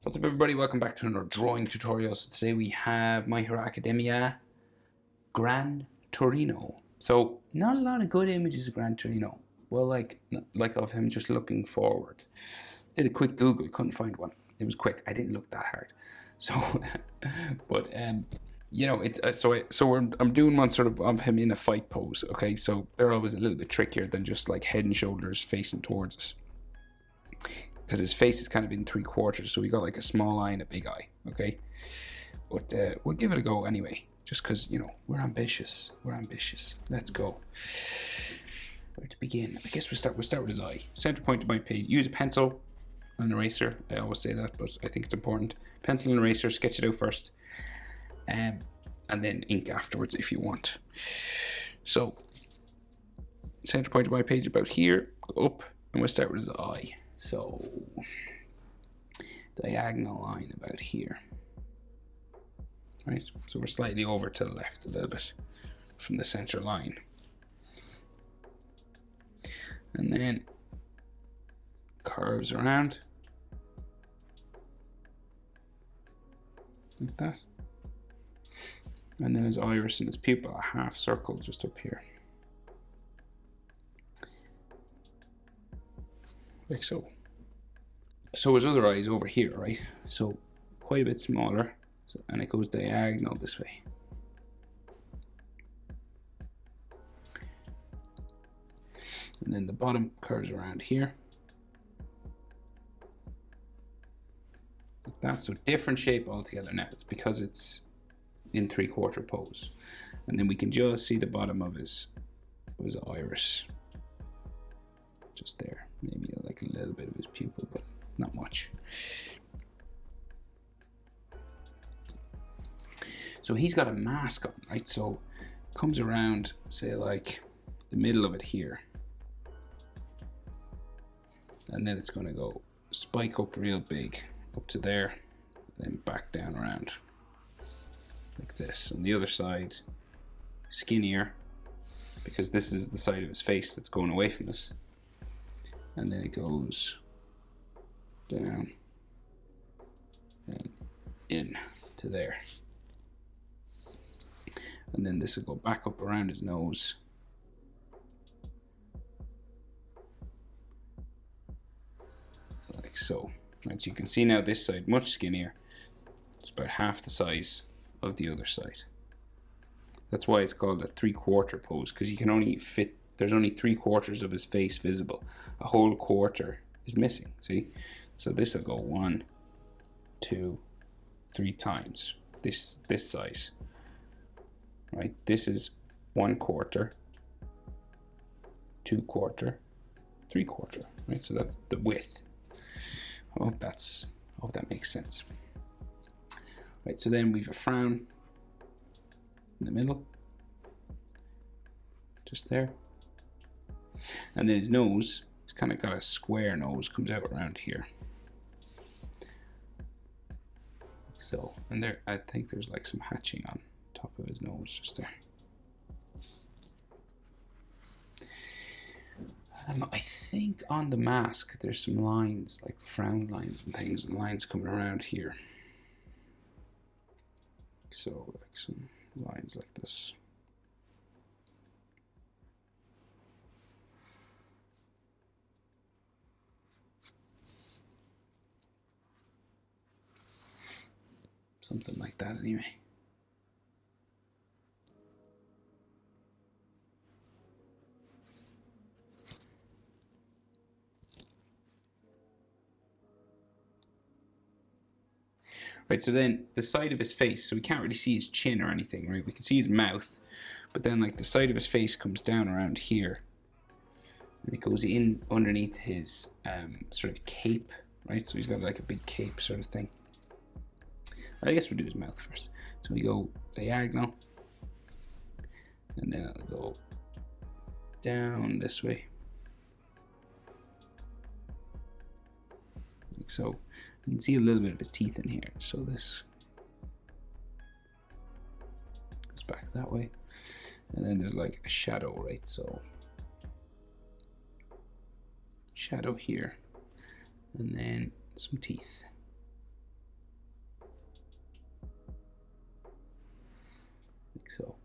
What's up, everybody? Welcome back to another drawing tutorial. So today we have My Hero Academia Gran Torino. So not a lot of good images of Gran Torino. Well, like of him just looking forward. Did a quick Google, couldn't find one. It was quick. I didn't look that hard. So, but you know, it's I'm doing one sort of him in a fight pose. Okay, so they're always a little bit trickier than just like head and shoulders facing towards us, because his face is kind of in 3/4, so we got like a small eye and a big eye. Okay, but we'll give it a go anyway, just because, you know, we're ambitious. Let's go. Where to begin? I guess we'll start with his eye. Center point of my page. Use a pencil and an eraser. I always say that, but I think it's important. Pencil and eraser. Sketch it out first, and then ink afterwards if you want. So center point of my page about here. Go up, and we'll start with his eye. So diagonal line about here, right? So we're slightly over to the left a little bit from the center line, and then curves around like that, and then his iris and his pupil, a half circle just up here, like so. So his other eye is over here, right? So quite a bit smaller, and it goes diagonal this way. And then the bottom curves around here, like that. So different shape altogether now. It's because it's in 3/4 pose, and then we can just see the bottom of his iris, just there. Maybe like a little bit of his pupil, but not much. So he's got a mask on, right? So comes around, say like the middle of it here, and then it's going to go spike up real big up to there, then back down around like this. And the other side skinnier, because this is the side of his face that's going away from us, and then it goes down and in to there, and then this will go back up around his nose, like so. As you can see now, this side much skinnier. It's about half the size of the other side. That's why it's called a 3/4 pose, because you can only fit, there's only 3/4 of his face visible. A whole quarter is missing, see? So this will go 1, 2, 3 times this size, right? This is 1/4, 2/4, 3/4, right? So that's the width. I hope that makes sense. Right, so then we've a frown in the middle, just there, and then his nose, he's kind of got a square nose, comes out around here. So, and there, I think there's like some hatching on top of his nose, just there. I think on the mask there's some lines, like frown lines and things, and lines coming around here. So, like some lines like this. Something like that anyway. Right, so then the side of his face, so we can't really see his chin or anything, right? We can see his mouth, but then like the side of his face comes down around here, and it goes in underneath his sort of cape, right? So he's got like a big cape sort of thing. I guess we'll do his mouth first. So we go diagonal, and then it'll go down this way, like so. You can see a little bit of his teeth in here, so this goes back that way, and then there's like a shadow, right? So shadow here, and then some teeth. so.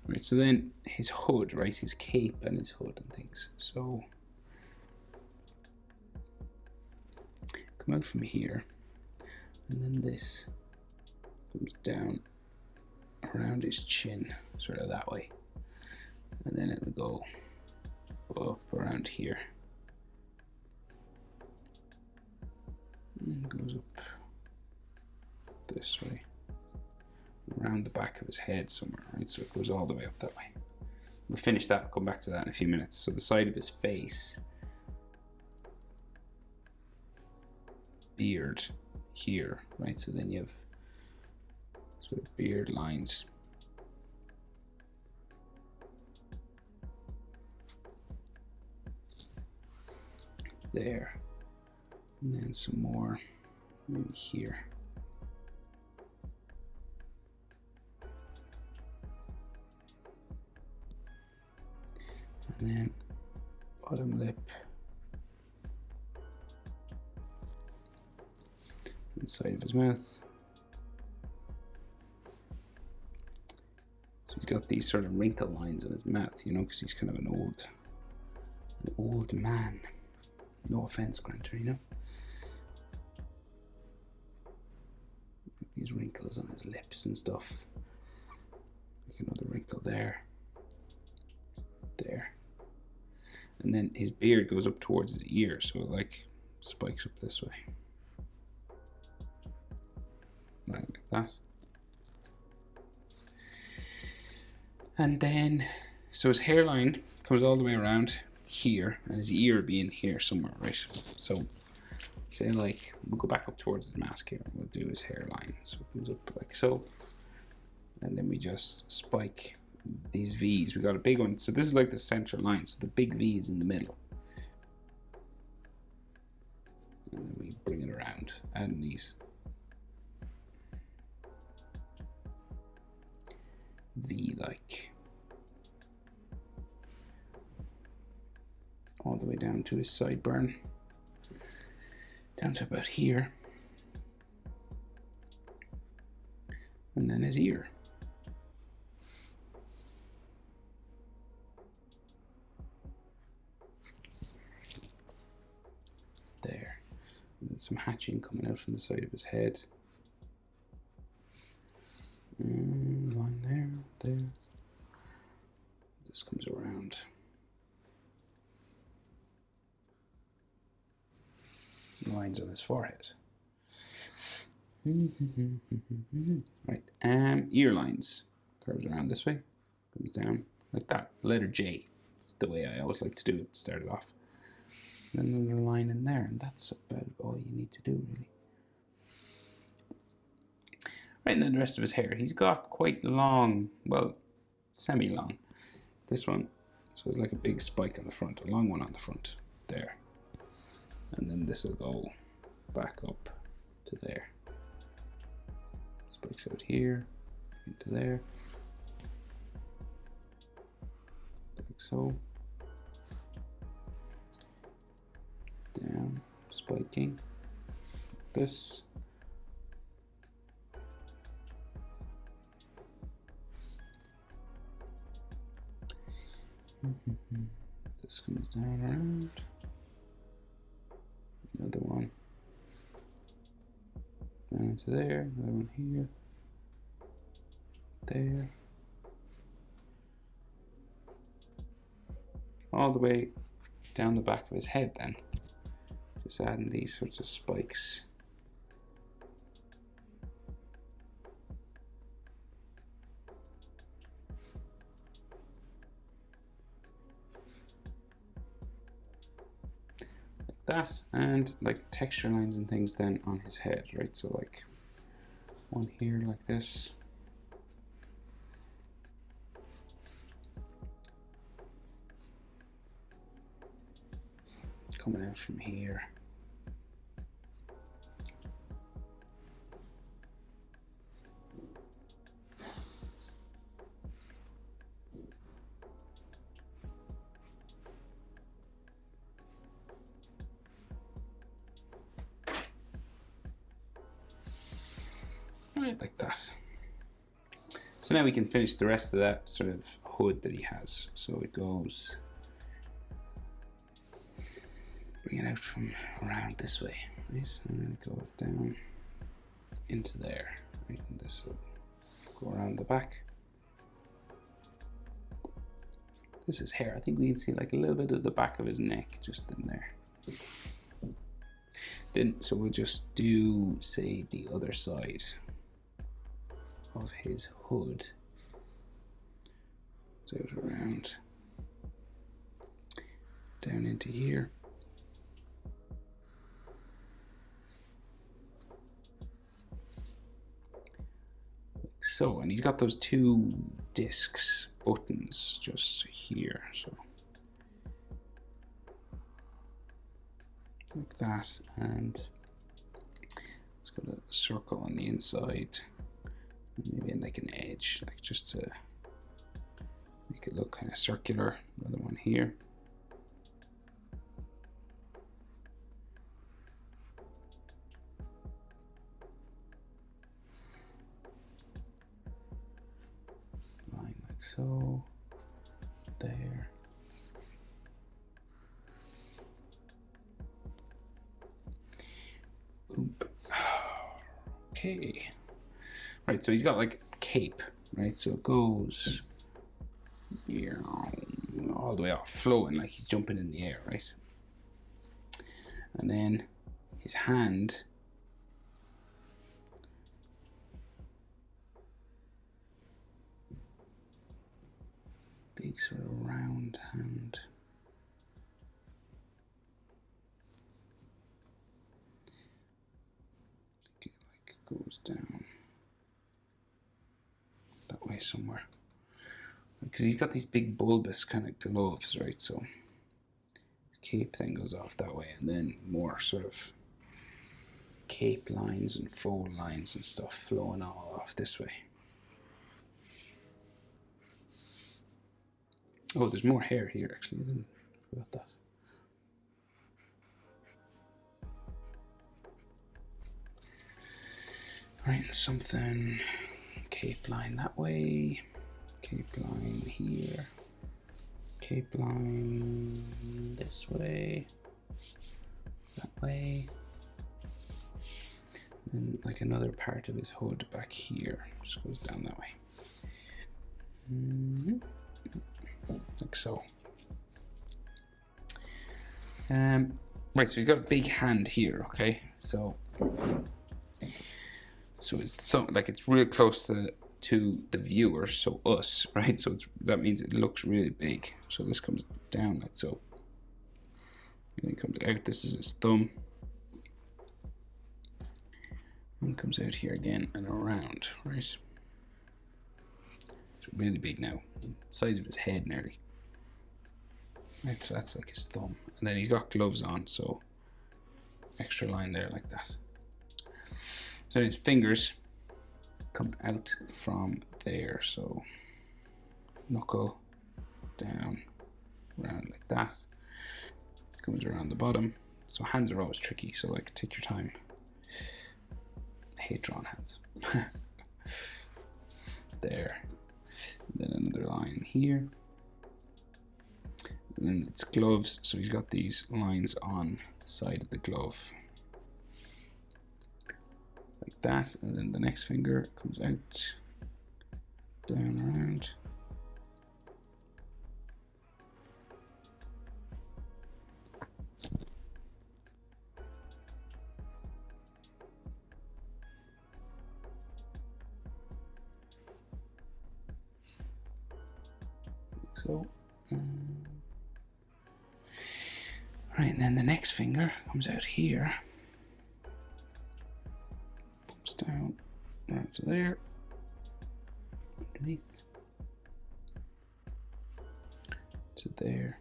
Right, so then his hood, right, his cape and his hood and things. So come out from here, and then this comes down around his chin, sort of that way, and then it'll go up around here, and goes up this way, around the back of his head somewhere, right? So it goes all the way up that way. We'll finish that, come back to that in a few minutes. So the side of his face, beard here, right? So then you have sort of beard lines there, and then some more maybe here. And then bottom lip, inside of his mouth. So he's got these sort of wrinkle lines on his mouth, you know, because he's kind of an old man. No offense, Gran Torino. These wrinkles on his lips and stuff. Like another wrinkle there. There. And then his beard goes up towards his ear, so it like spikes up this way. Right, like that. And then, so his hairline comes all the way around here, and his ear being here somewhere, right? So, say like, we'll go back up towards the mask here, and we'll do his hairline. So it comes up like so. And then we just spike these V's. We got a big one. So this is like the central line. So the big V is in the middle. And then we bring it around, adding these V-like. All the way down to his sideburn. Down to about here. And then his ear. There. And then some hatching coming out from the side of his head. Line there, there. This comes around. Lines on his forehead. Right, ear lines. Curves around this way, comes down like that. Letter J. It's the way I always like to do it. Start it off. And then another line in there, and that's about all you need to do, really. Right, and then the rest of his hair. He's got quite long, well, semi-long. This one, so it's like a big spike on the front, a long one on the front, there. And then this will go back up to there. Spikes out here, into there. Like so. Down, spiking. Like this. This comes down around. Another one down to there, another one here, there, all the way down the back of his head then. Just adding these sorts of spikes. That, and like texture lines and things then on his head, right? So like one here like this. Coming out from here. right like that. So now we can finish the rest of that sort of hood that he has. So it goes, bring it out from around this way, right? And then it goes down into there, right? And this will go around the back. This is hair. I think we can see like a little bit of the back of his neck just in there. Then, so we'll just do, say, the other side of his hood. So around down into here. Like so, and he's got those two discs, buttons just here. So like that, and it's got a circle on the inside, maybe in like an edge, like just to make it look kind of circular. Another one here. Line like so, there. Okay. Right, so he's got like a cape, right? So it goes here, all the way off, flowing like he's jumping in the air, right? And then his hand big sort of round hand. It like goes down that way somewhere, because he's got these big bulbous kind of gloves, right? So his cape then goes off that way, and then more sort of cape lines and fold lines and stuff flowing all off this way. Oh, there's more hair here actually. I forgot that. Right, something cape line that way, cape line here, cape line this way, that way, and then like another part of his hood back here, just goes down that way. Like so. Right, so he's got a big hand here, okay? So it's like it's real close to the viewer, so us, right? So that means it looks really big. So this comes down like so. And it comes out, this is his thumb. And it comes out here again and around, right? It's really big now, size of his head nearly. Right, so that's like his thumb. And then he's got gloves on, so extra line there like that. So his fingers come out from there, so knuckle down, around like that. Comes around the bottom. So hands are always tricky, so like take your time. I hate drawn hands. There. And then another line here. And then it's gloves, so he's got these lines on the side of the glove. Like that, and then the next finger comes out, down around. Like so. Right, and then the next finger comes out here. Down right to there, underneath to there,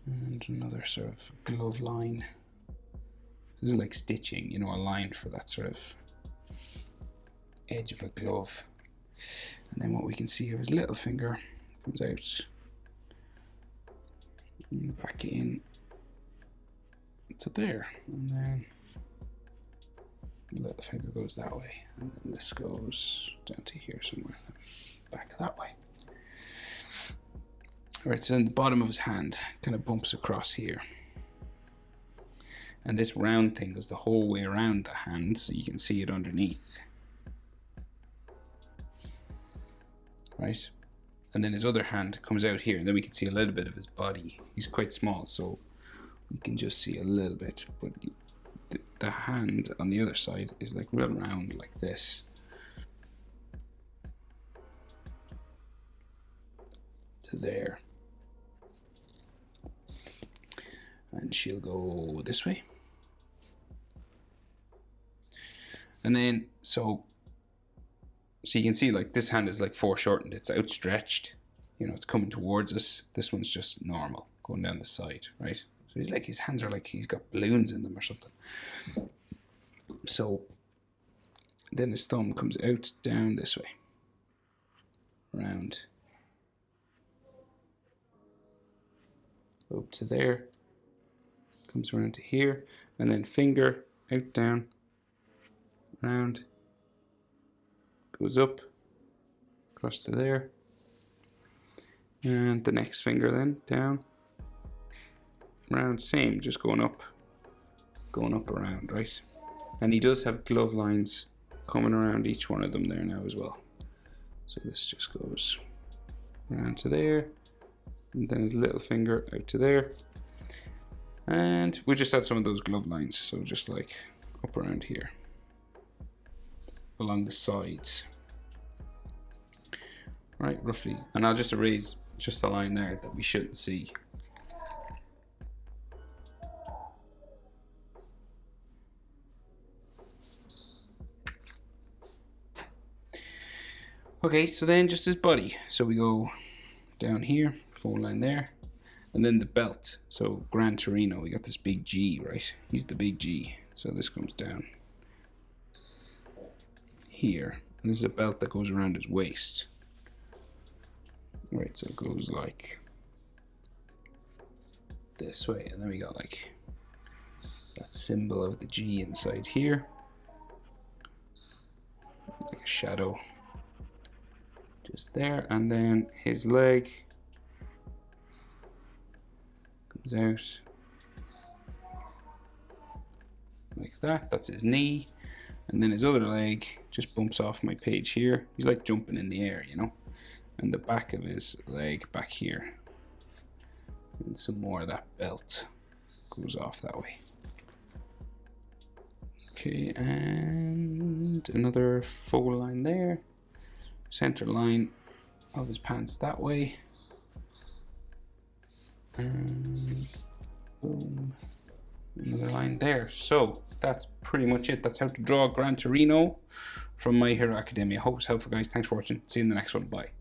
and another sort of glove line. This is like stitching, you know, a line for that sort of edge of a glove. And then what we can see of his little finger comes out back in to there, and then the little finger goes that way, and then this goes down to here somewhere, back that way. Alright, so then the bottom of his hand kind of bumps across here. And this round thing goes the whole way around the hand, so you can see it underneath. Right? And then his other hand comes out here, and then we can see a little bit of his body. He's quite small, so we can just see a little bit. But the hand on the other side is like real round like this. To there. And she'll go this way. And then, so you can see like this hand is like foreshortened, it's outstretched, you know, it's coming towards us. This one's just normal, going down the side, right? So he's like, his hands are like he's got balloons in them or something. So then his thumb comes out, down this way, round, up to there, comes around to here, and then finger out, down, round, goes up, across to there, and the next finger then, down, round, same, just going up around, right? And he does have glove lines coming around each one of them there now as well. So this just goes around to there, and then his little finger out to there. And we just had some of those glove lines, so just like up around here, along the sides. Right, roughly. And I'll just erase just the line there that we shouldn't see. Okay, so then just his body. So we go down here, full line there, and then the belt. So Gran Torino, we got this big G, right? He's the big G. So this comes down here. And this is a belt that goes around his waist. Right, so it goes like this way, and then we got like that symbol of the G inside here. Like a shadow. Just there, and then his leg comes out like that. That's his knee, and then his other leg just bumps off my page here. He's like jumping in the air, you know, and the back of his leg back here, and some more of that belt goes off that way. Okay, and another full line there. Center line of his pants that way, and boom, another line there. So that's pretty much it. That's how to draw Gran Torino from My Hero Academia. Hope it's helpful, guys. Thanks for watching. See you in the next one. Bye.